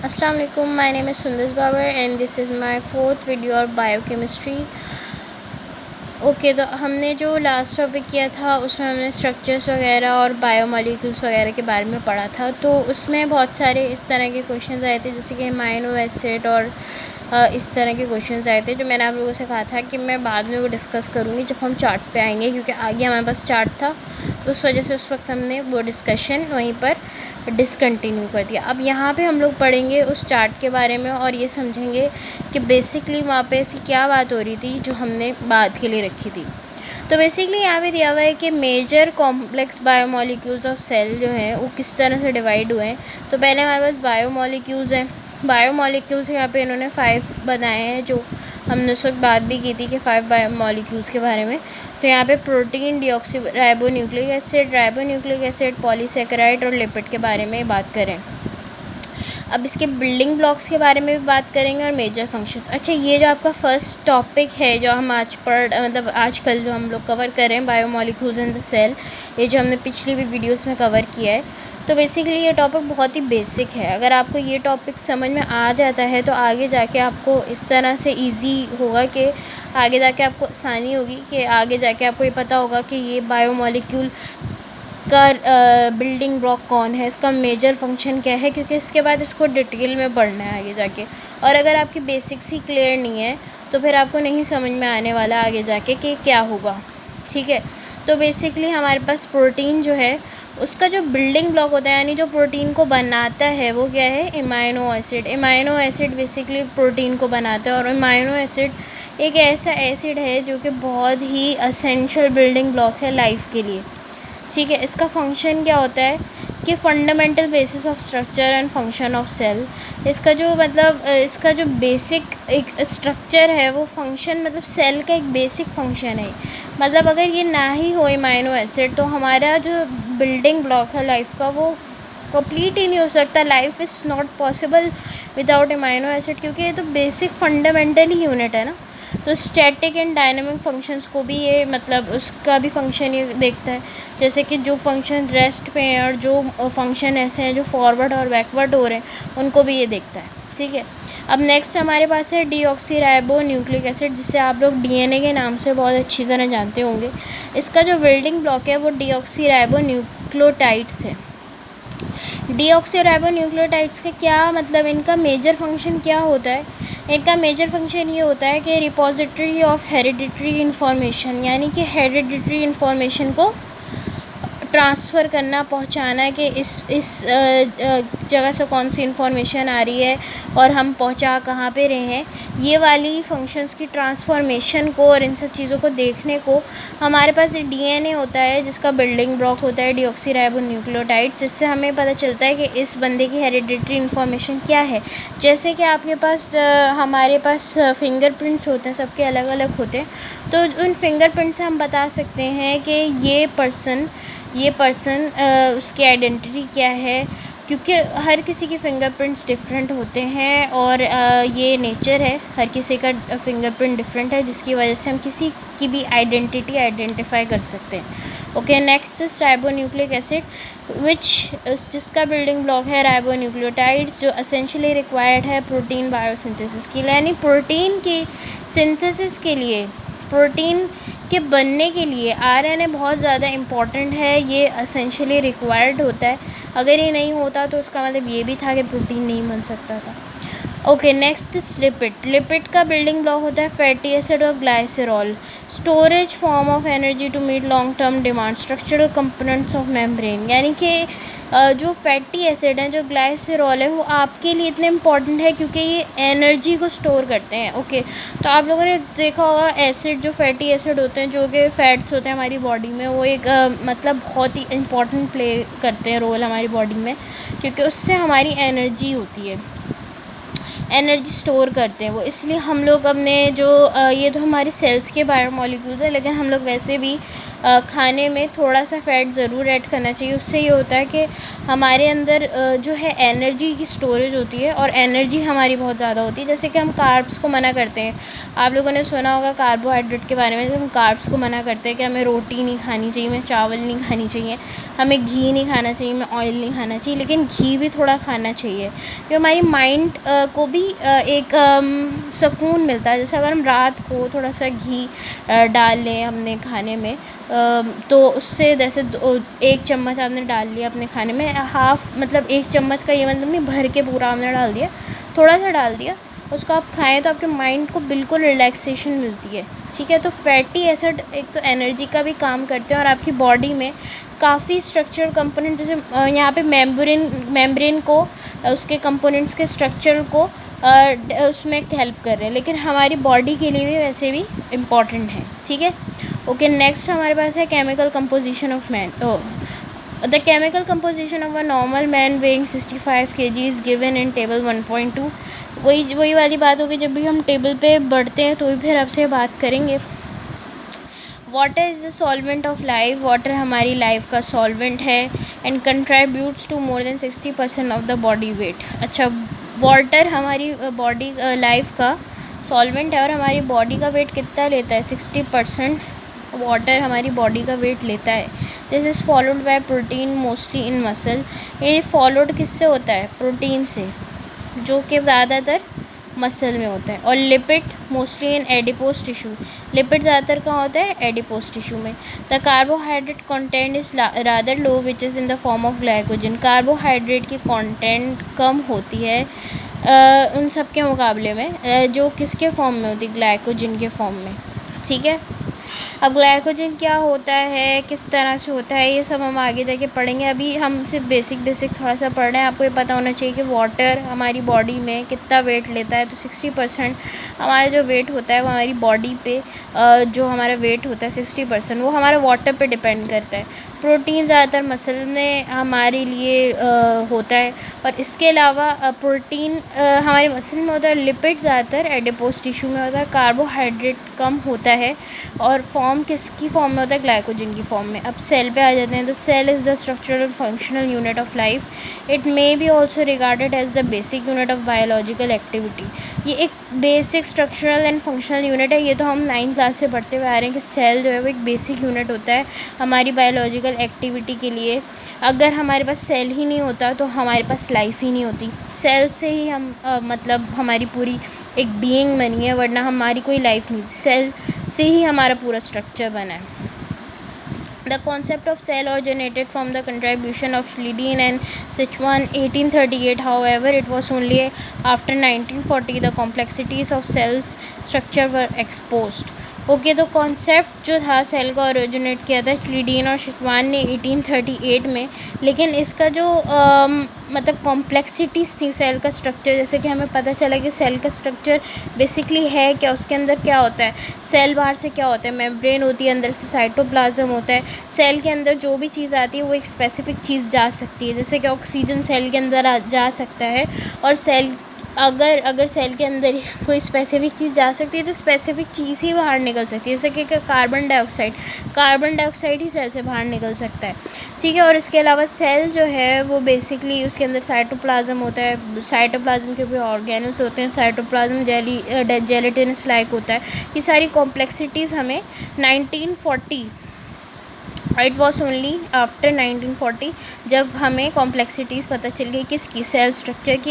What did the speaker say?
अस्सलाम वालेकुम, my name is Sundas Babar and this is my fourth video of biochemistry. Okay, तो हमने जो लास्ट टॉपिक किया था उसमें हमने स्ट्रक्चर्स वगैरह और बायोमॉलिक्यूल्स वगैरह के बारे में पढ़ा था। तो उसमें बहुत सारे इस तरह के क्वेश्चंस आए थे, जैसे कि अमाइनो एसिड और इस तरह के क्वेश्चंस आए थे, जो मैंने आप लोगों से कहा था कि मैं बाद में वो डिस्कस करूँगी जब हम चार्ट पे आएंगे, क्योंकि आगे हमारे पास चार्ट था, तो उस वजह से उस वक्त हमने वो डिस्कशन वहीं पर डिसकंटिन्यू कर दिया। अब यहाँ पे हम लोग पढ़ेंगे उस चार्ट के बारे में और ये समझेंगे कि बेसिकली वहाँ पे ऐसी क्या बात हो रही थी जो हमने बाद के लिए रखी थी। तो बेसिकली यहाँ पे दिया हुआ है कि major complex biomolecules of cell जो हैं वो किस तरह से डिवाइड हुए हैं। तो पहले हमारे पास बायोमॉलिक्यूल्स हैं। बायोमॉलिक्यूल्स यहाँ पे इन्होंने 5 बनाए हैं, जो हमने उस वक्त बात भी की थी कि 5 बायोमॉलिक्यूल्स के बारे में। तो यहाँ पे protein, deoxy ribonucleic acid, polysaccharide और लिपिड के बारे में बात करें। अब इसके बिल्डिंग ब्लॉक्स के बारे में भी बात करेंगे और मेजर फंक्शंस। अच्छा, ये जो आपका फर्स्ट टॉपिक है जो हम आजकल जो हम लोग कवर कर रहे हैं, बायोमॉलिक्यूल्स इन द सेल, ये जो हमने पिछली भी वीडियोस में कवर किया है। तो बेसिकली ये टॉपिक बहुत ही बेसिक है। अगर आपको ये टॉपिक समझ में आ जाता है तो आगे जाके आपको इस तरह से इजी होगा कि आगे जाके आपको आसानी होगी कि आगे जाके आपको ये पता होगा कि ये बायोमॉलिक्यूल का बिल्डिंग ब्लॉक कौन है, इसका मेजर फंक्शन क्या है, क्योंकि इसके बाद इसको डिटेल में पढ़ना है आगे जाके। और अगर आपकी बेसिक्स ही क्लियर नहीं है तो फिर आपको नहीं समझ में आने वाला आगे जाके कि क्या होगा, ठीक है। तो बेसिकली हमारे पास प्रोटीन जो है उसका जो बिल्डिंग ब्लॉक होता है, यानी जो प्रोटीन को बनाता है, वो क्या है? Amino acid. Amino acid basically protein को बनाता है और अमाइनो एसिड एक ऐसा एसिड है जो कि बहुत ही असेंशियल बिल्डिंग ब्लॉक है लाइफ के लिए, ठीक है। इसका फंक्शन क्या होता है कि fundamental basis of structure and function of cell. इसका जो बेसिक एक स्ट्रक्चर है वो फंक्शन मतलब सेल का एक बेसिक फंक्शन है। मतलब अगर ये ना ही हो अमाइनो एसिड तो हमारा जो बिल्डिंग ब्लॉक है लाइफ का वो कंप्लीट ही नहीं हो सकता। Life is not possible without amino acid, क्योंकि ये तो बेसिक फंडामेंटल ही यूनिट है ना। तो स्टैटिक एंड डायनामिक फंक्शंस को भी ये मतलब उसका भी फंक्शन ये देखता है, जैसे कि जो फंक्शन रेस्ट पे हैं और जो फंक्शन ऐसे हैं जो फॉरवर्ड और बैकवर्ड हो रहे हैं उनको भी ये देखता है, ठीक है। अब नेक्स्ट हमारे पास है डीऑक्सी राइबो न्यूक्लिक एसिड, जिसे आप लोग डीएनए के नाम से बहुत अच्छी तरह जानते होंगे। इसका जो बिल्डिंग ब्लॉक है वो डीऑक्सी राइबो न्यूक्लियोटाइड्स है। डीऑक्सीराइबोन्यूक्लियोटाइड्स का क्या मतलब, इनका मेजर फंक्शन क्या होता है? इनका मेजर फंक्शन ये होता है कि रिपोजिटरी ऑफ हेरिडिटरी इन्फॉर्मेशन, यानी कि हेरिडिटरी इन्फॉर्मेशन को ट्रांसफ़र करना, पहुंचाना कि इस जगह से कौन सी इन्फॉर्मेशन आ रही है और हम पहुंचा कहाँ पे रहे हैं। ये वाली फंक्शंस की ट्रांसफॉर्मेशन को और इन सब चीज़ों को देखने को हमारे पास डीएनए होता है, जिसका बिल्डिंग ब्लॉक होता है डीऑक्सीराइबोन्यूक्लियोटाइड्स, जिससे हमें पता चलता है कि इस बंदे की हेरिडिटरी इन्फॉर्मेशन क्या है। जैसे कि आपके पास हमारे पास फिंगरप्रिंट्स होते हैं, सबके अलग अलग होते हैं। तो उन फिंगरप्रिंट से हम बता सकते हैं कि ये पर्सन उसकी आइडेंटिटी क्या है, क्योंकि हर किसी के फिंगरप्रिंट्स डिफरेंट होते हैं और ये नेचर है, हर किसी का फिंगरप्रिंट डिफरेंट है, जिसकी वजह से हम किसी की भी आइडेंटिटी आइडेंटिफाई कर सकते हैं। Okay, next is ribonucleic acid जिसका बिल्डिंग ब्लॉक है राइबोन्यूक्लियोटाइड्स, जो एसेंशियली रिक्वायर्ड है प्रोटीन बायोसिंथेसिस के लिए, यानी प्रोटीन की सिंथेसिस के लिए, प्रोटीन के बनने के लिए आरएनए बहुत ज़्यादा इम्पॉर्टेंट है। ये एसेंशियली रिक्वायर्ड होता है। अगर ये नहीं होता तो उसका मतलब ये भी था कि प्रोटीन नहीं बन सकता था। Okay, next is lipid. Lipid का बिल्डिंग ब्लॉक होता है फैटी एसिड और glycerol, storage form of energy to meet long term demand, structural components of membrane. यानी कि जो फैटी एसिड हैं, जो ग्लाइसरॉल है, वो आपके लिए इतने इंपॉर्टेंट है क्योंकि ये एनर्जी को स्टोर करते हैं। ओके, तो आप लोगों ने देखा होगा एसिड, जो फैटी एसिड होते हैं, जो कि फैट्स होते हैं हमारी बॉडी में, वो एक मतलब बहुत ही इंपॉर्टेंट प्ले करते हैं रोल हमारी बॉडी में, क्योंकि उससे हमारी एनर्जी होती है, एनर्जी स्टोर करते हैं वो। इसलिए हम लोग अपने जो ये तो हमारे सेल्स के बायोमॉलिक्यूल्स हैं, लेकिन हम लोग वैसे भी खाने में थोड़ा सा फ़ैट ज़रूर ऐड करना चाहिए। उससे ये होता है कि हमारे अंदर जो है एनर्जी की स्टोरेज होती है और एनर्जी हमारी बहुत ज़्यादा होती है। जैसे कि हम कार्ब्स को मना करते हैं, आप लोगों ने सुना होगा कार्बोहाइड्रेट के बारे में। जब हम कार्ब्स को मना करते हैं कि हमें रोटी नहीं खानी चाहिए, हमें चावल नहीं खानी चाहिए, हमें घी नहीं खाना चाहिए, हमें ऑयल नहीं खाना चाहिए, लेकिन घी भी थोड़ा खाना चाहिए। ये हमारी माइंड को भी एक सुकून मिलता है। जैसे अगर हम रात को थोड़ा सा घी डाल लें अपने खाने में, तो उससे जैसे 1 चम्मच आपने डाल लिया अपने खाने में, हाफ़ मतलब 1 चम्मच का ये मतलब नहीं भर के पूरा आपने डाल दिया, थोड़ा सा डाल दिया, उसको आप खाएं तो आपके माइंड को बिल्कुल रिलैक्सेशन मिलती है। ठीक है, तो फैटी एसिड एक तो एनर्जी का भी काम करते हैं और आपकी बॉडी में काफ़ी स्ट्रक्चरल कंपोनेंट, जैसे यहाँ पे मेम्ब्रेन को उसके कंपोनेंट्स के स्ट्रक्चर को उसमें हेल्प कर रहे हैं, लेकिन हमारी बॉडी के लिए भी वैसे भी इम्पॉर्टेंट है। ठीक है, ओके। नेक्स्ट हमारे पास है chemical composition of man. The chemical composition of a normal man weighing 65 kg is given in table 1.2। वही वाली बात होगी, जब भी हम टेबल पे बढ़ते हैं तो भी फिर आपसे बात करेंगे। Water is the solvent of life. Water हमारी लाइफ का सॉल्वेंट है and contributes to more than 60% of the body weight. अच्छा, वाटर हमारी बॉडी लाइफ का सॉल्वेंट है और हमारी बॉडी का वेट कितना लेता है? 60% वाटर हमारी बॉडी का वेट लेता है। This is followed by protein mostly in muscle. ये फॉलोड किससे होता है? प्रोटीन से, जो कि ज़्यादातर मसल में होता है। और lipid mostly in adipose tissue. Lipid ज़्यादातर कहाँ होता है? एडिपोज टिश्यू में। The carbohydrate content is rather low which is in the form of glycogen. Carbohydrate की कंटेंट कम होती है उन सब के मुकाबले में, जो किसके फॉर्म में होती है? ग्लाइकोजन के फॉर्म में। ठीक है, अब ग्लाइकोजन क्या होता है, किस तरह से होता है, ये सब हम आगे जाके पढ़ेंगे। अभी हम सिर्फ बेसिक थोड़ा सा पढ़ रहे हैं। आपको ये पता होना चाहिए कि वाटर हमारी बॉडी में कितना वेट लेता है। तो 60% हमारा जो वेट होता है वो हमारी बॉडी पे, जो हमारा वेट होता है 60% वो हमारा वाटर पे डिपेंड करता है। प्रोटीन ज़्यादातर मसल में हमारे लिए होता है, और इसके अलावा प्रोटीन हमारे मसल में होता है। लिपिड ज़्यादातर एडिपोज टिश्यू में होता है। कार्बोहाइड्रेट कम होता है और फॉर्म किसकी फॉर्म में होता है? ग्लाइकोजन की फॉर्म में। अब सेल पे आ जाते हैं। The cell is the structural and functional unit of life. It may be also regarded as the basic unit of biological activity. ये एक basic structural and functional unit है। ये तो हम 9th क्लास से पढ़ते हुए आ रहे हैं कि सेल जो है वो एक बेसिक यूनिट होता है हमारी बायोलॉजिकल एक्टिविटी के लिए। अगर हमारे पास सेल ही नहीं होता तो हमारे पास लाइफ ही नहीं होती। सेल से ही हम मतलब हमारी पूरी एक बीइंग बनी है, वरना हमारी कोई लाइफ नहीं। सेल से ही हमारा पूरा स्ट्रक्चर बना है। The concept of cell originated from the contribution of Schleiden and Sichuan 1838. However, it was only after 1940 the complexities of cells structure were exposed. Okay, तो कॉन्सेप्ट जो था सेल का ओरिजिनेट किया था श्लीडीन और शिचवान ने 1838 में, लेकिन इसका जो मतलब कॉम्प्लेक्सिटीज़ थी सेल का स्ट्रक्चर, जैसे कि हमें पता चला कि सेल का स्ट्रक्चर बेसिकली है क्या, उसके अंदर क्या होता है। सेल बाहर से क्या होता है? मेम्ब्रेन होती है, अंदर से साइटोप्लाज्म होता है। सेल के अंदर जो भी चीज़ आती है वो एक स्पेसिफिक चीज़ जा सकती है, जैसे कि ऑक्सीजन सेल के अंदर जा सकता है। और सेल अगर सेल के अंदर कोई स्पेसिफिक चीज़ जा सकती है तो स्पेसिफिक चीज़ ही बाहर निकल सकती है, जैसे कि कार्बन डाइऑक्साइड ही सेल से बाहर निकल सकता है। ठीक है, और इसके अलावा सेल जो है वो बेसिकली उसके अंदर साइटोप्लाज्म होता है। साइटोप्लाज्म के भी ऑर्गेनल्स होते हैं। साइटोप्लाज्म जेलेटिनस लाइक होता है। ये सारी कॉम्प्लेक्सिटीज़ हमें 1940 इट वॉज ओनली आफ्टर 1940 जब हमें कॉम्प्लेक्सिटीज़ पता चल गई किसकी? सेल स्ट्रक्चर की।